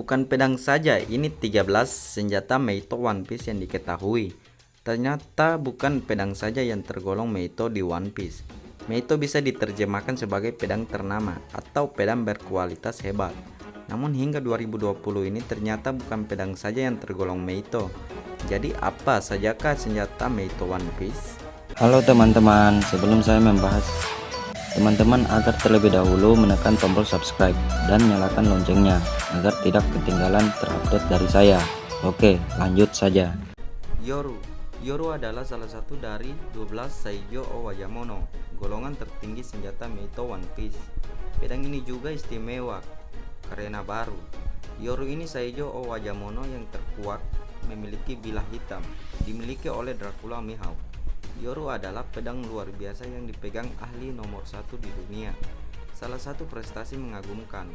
bukan pedang saja, ini 13 senjata Meito One Piece yang diketahui. Ternyata bukan pedang saja yang tergolong Meito di One Piece. Meito bisa diterjemahkan sebagai pedang ternama atau pedang berkualitas hebat. Namun hingga 2020 ini ternyata bukan pedang saja yang tergolong Meito. Jadi apa sajakah senjata Meito One Piece? Halo teman-teman, sebelum saya membahas, teman-teman agar terlebih dahulu menekan tombol subscribe dan nyalakan loncengnya agar tidak ketinggalan terupdate dari saya. Oke, lanjut saja. Yoru adalah salah satu dari 12 Saijo Owayamono, golongan tertinggi senjata Meito One Piece. Pedang ini juga istimewa karena baru. Yoru ini Saijo Owayamono yang terkuat, memiliki bilah hitam, dimiliki oleh Dracula Mihawk. Yoru adalah pedang luar biasa yang dipegang ahli nomor 1 di dunia. Salah satu prestasi mengagumkan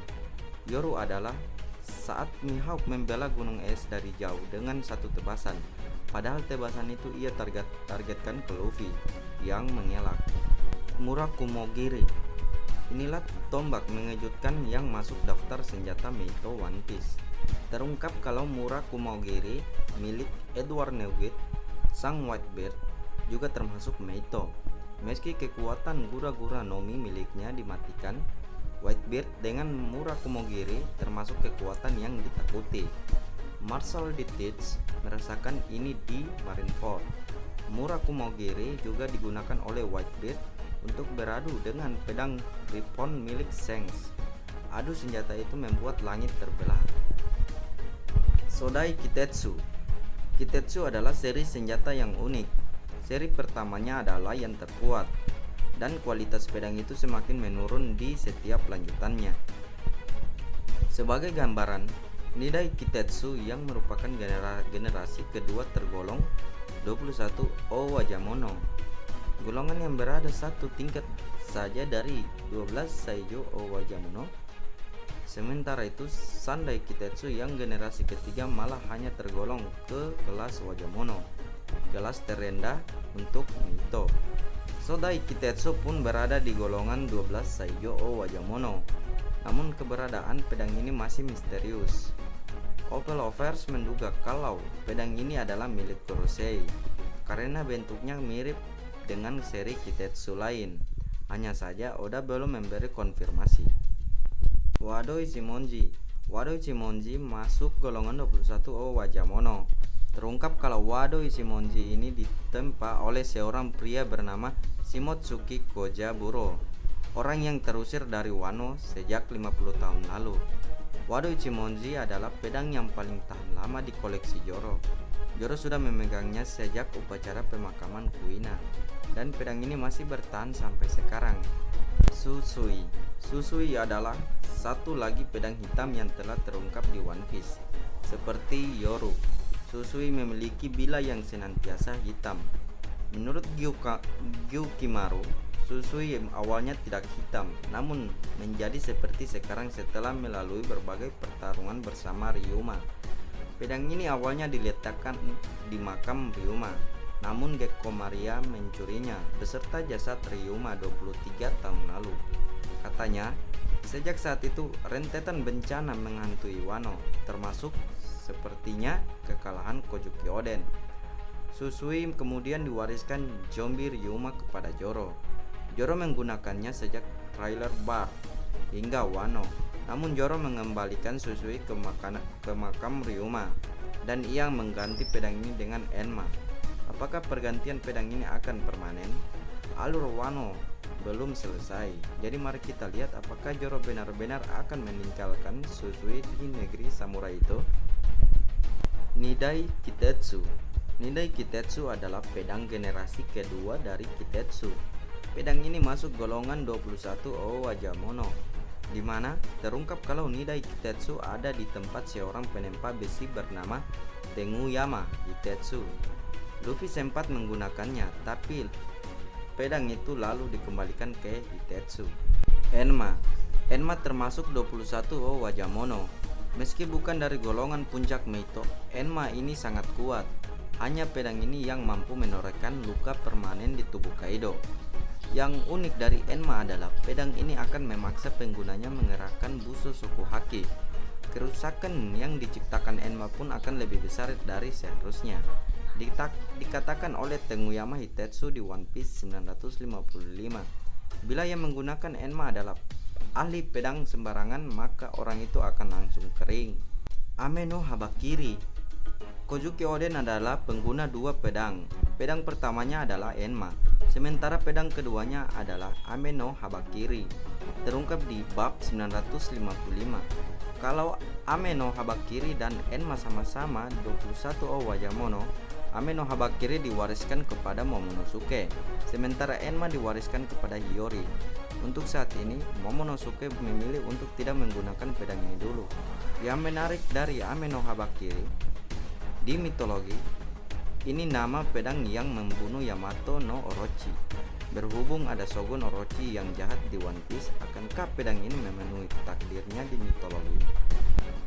Yoru adalah saat Mihawk membela gunung es dari jauh dengan satu tebasan. Padahal tebasan itu ia targetkan ke Luffy yang mengelak. Murakumogiri. Inilah tombak mengejutkan yang masuk daftar senjata Meito One Piece. Terungkap kalau Murakumogiri milik Edward Newgate, sang Whitebeard, juga termasuk Meito. Meski kekuatan Gura-Gura Nomi miliknya dimatikan, Whitebeard dengan Murakumogiri termasuk kekuatan yang ditakuti. Marshal D. Teach merasakan ini di Marineford. Murakumogiri juga digunakan oleh Whitebeard untuk beradu dengan pedang Rippon milik Shanks. Adu senjata itu membuat langit terbelah. Sodai Kitetsu. Kitetsu adalah seri senjata yang unik. Seri pertamanya adalah yang terkuat, dan kualitas pedang itu semakin menurun di setiap lanjutannya. Sebagai gambaran, Nidai Kitetsu yang merupakan generasi kedua tergolong 21 Owayamono, golongan yang berada satu tingkat saja dari 12 Saijo Owayamono. Sementara itu Sandai Kitetsu yang generasi ketiga malah hanya tergolong ke kelas Wajamono, kelas terendah untuk Meito. Sodai Kitetsu pun berada di golongan 12 Saijo Owayamono. Namun keberadaan pedang ini masih misterius. Opel Lovers menduga kalau pedang ini adalah milik Kurosei karena bentuknya mirip dengan seri Kitetsu lain. Hanya saja Oda belum memberi konfirmasi. Wado Ichimonji. Wado Ichimonji masuk golongan 21 Owayamono. Terungkap kalau Wado Ichimonji ini ditempa oleh seorang pria bernama Shimotsuki Kojaburo, orang yang terusir dari Wano sejak 50 tahun lalu. Wado Ichimonji adalah pedang yang paling tahan lama di koleksi Zoro. Zoro sudah memegangnya sejak upacara pemakaman Kuina, dan pedang ini masih bertahan sampai sekarang. Susui. Susui adalah satu lagi pedang hitam yang telah terungkap di One Piece. Seperti Yoru, Susui memiliki bila yang senantiasa hitam. Menurut Gyukimaru, Susui awalnya tidak hitam, namun menjadi seperti sekarang setelah melalui berbagai pertarungan bersama Ryuma. Pedang ini awalnya diletakkan di makam Ryuma, namun Gekko Maria mencurinya beserta jasad Ryuma 23 tahun lalu. Katanya, sejak saat itu rentetan bencana menghantui Wano, termasuk sepertinya kekalahan Kojuki Oden. Susui kemudian diwariskan zombie Ryuma kepada Zoro. Zoro menggunakannya sejak trailer Bar hingga Wano. Namun Zoro mengembalikan Susui ke makam Ryuma, dan ia mengganti pedang ini dengan Enma. Apakah pergantian pedang ini akan permanen? Alur Wano belum selesai. Jadi mari kita lihat apakah Zoro benar-benar akan meninggalkan Susui di negeri samurai itu. Nidai Kitetsu. Nidai Kitetsu adalah pedang generasi kedua dari Kitetsu. Pedang ini masuk golongan 21 Owayamono, di mana terungkap kalau Nidai Kitetsu ada di tempat seorang penempa besi bernama Tenguyama Kitetsu. Luffy sempat menggunakannya, tapi pedang itu lalu dikembalikan ke Kitetsu. Enma. Enma termasuk 21 Owayamono. Meski bukan dari golongan puncak Meito, Enma ini sangat kuat. Hanya pedang ini yang mampu menorehkan luka permanen di tubuh Kaido. Yang unik dari Enma adalah pedang ini akan memaksa penggunanya mengerahkan buso suku haki. kerusakan yang diciptakan Enma pun akan lebih besar dari seharusnya. Dikatakan oleh Tenguyama Hitetsu di One Piece 955, bila yang menggunakan Enma adalah ahli pedang sembarangan, maka orang itu akan langsung kering. Ame no Habakiri. Kozuki Oden adalah pengguna dua pedang. Pedang pertamanya adalah Enma, sementara pedang keduanya adalah Ame no Habakiri. Terungkap di bab 955. Kalau Ame no Habakiri dan Enma sama-sama 21 Wajamono, Ame no Habakiri diwariskan kepada Momonosuke, sementara Enma diwariskan kepada Hiyori. Untuk saat ini, Momonosuke memilih untuk tidak menggunakan pedang ini dulu. Yang menarik dari Ame no Habakiri, di mitologi, ini nama pedang yang membunuh Yamato no Orochi. Berhubung ada Shogun Orochi yang jahat di One Piece, akankah pedang ini memenuhi takdirnya di mitologi?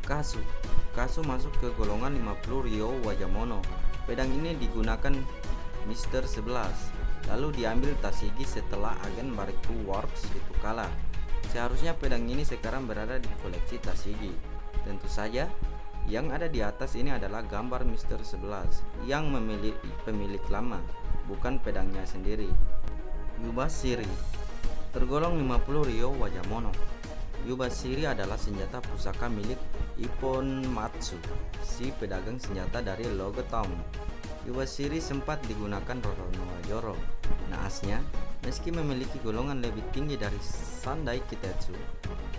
Kasu masuk ke golongan 50 Ryo Wajamono. Pedang ini digunakan Mr. 11, lalu diambil Tashigi setelah agen Bariku Works itu kalah. Seharusnya pedang ini sekarang berada di koleksi Tashigi. Tentu saja, yang ada di atas ini adalah gambar Mr. 11 yang memiliki pemilik lama, bukan pedangnya sendiri. Yubashiri tergolong 50 Ryo Wajamono. Yubashiri adalah senjata pusaka milik Ippon Matsu, si pedagang senjata dari Loge Town. Yubashiri sempat digunakan Roronoa. Naasnya, meski memiliki golongan lebih tinggi dari Sandai Kitetsu,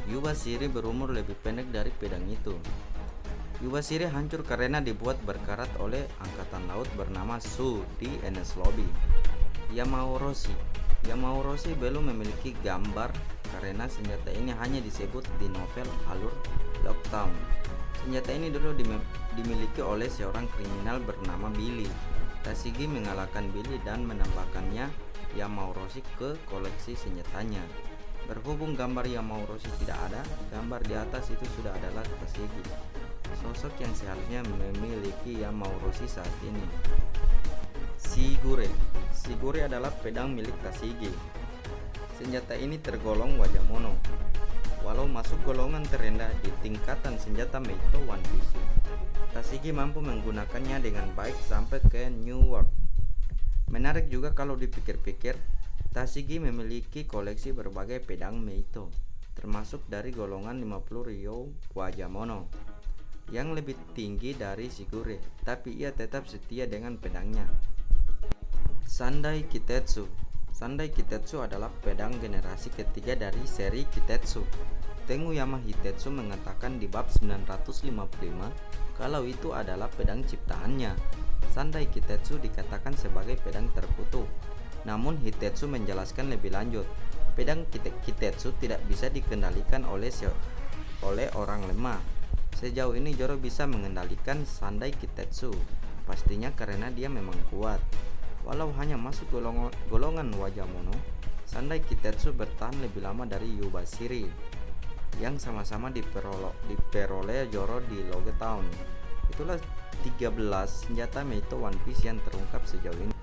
Yubashiri berumur lebih pendek dari pedang itu. Yubashiri hancur karena dibuat berkarat oleh angkatan laut bernama Su di Enies Lobby. Yamauroshi belum memiliki gambar karena senjata ini hanya disebut di novel alur Lockdown. Senjata ini dulu dimiliki oleh seorang kriminal bernama Billy. Tashigi mengalahkan Billy dan menambahkannya Yamauroshi ke koleksi senjatanya. Berhubung gambar Yamauroshi tidak ada, gambar di atas itu sudah adalah Tashigi, sosok yang seharusnya memiliki Yamauroshi saat ini. Shigure adalah pedang milik Tashigi. Senjata ini tergolong Wajamono, walau masuk golongan terendah di tingkatan senjata Meito One Piece. Tashigi mampu menggunakannya dengan baik sampai ke New World. Menarik juga kalau dipikir-pikir, Tashigi memiliki koleksi berbagai pedang Meito, termasuk dari golongan 50 Ryo Wajamono, yang lebih tinggi dari Shigure, tapi ia tetap setia dengan pedangnya. Sandai Kitetsu adalah pedang generasi ketiga dari seri Kitetsu. Tenguyama Hitetsu mengatakan di bab 955 kalau itu adalah pedang ciptaannya. Sandai Kitetsu dikatakan sebagai pedang terkutuk. Namun Hitetsu menjelaskan lebih lanjut, pedang Kitetsu tidak bisa dikendalikan oleh orang lemah. Sejauh ini Zoro bisa mengendalikan Sandai Kitetsu, pastinya karena dia memang kuat. Walau hanya masuk golongan Wajamono, Sandai Kitetsu bertahan lebih lama dari Yubashiri, yang sama-sama diperoleh Zoro di Loge Town. Itulah 13 senjata Meito One Piece yang terungkap sejauh ini.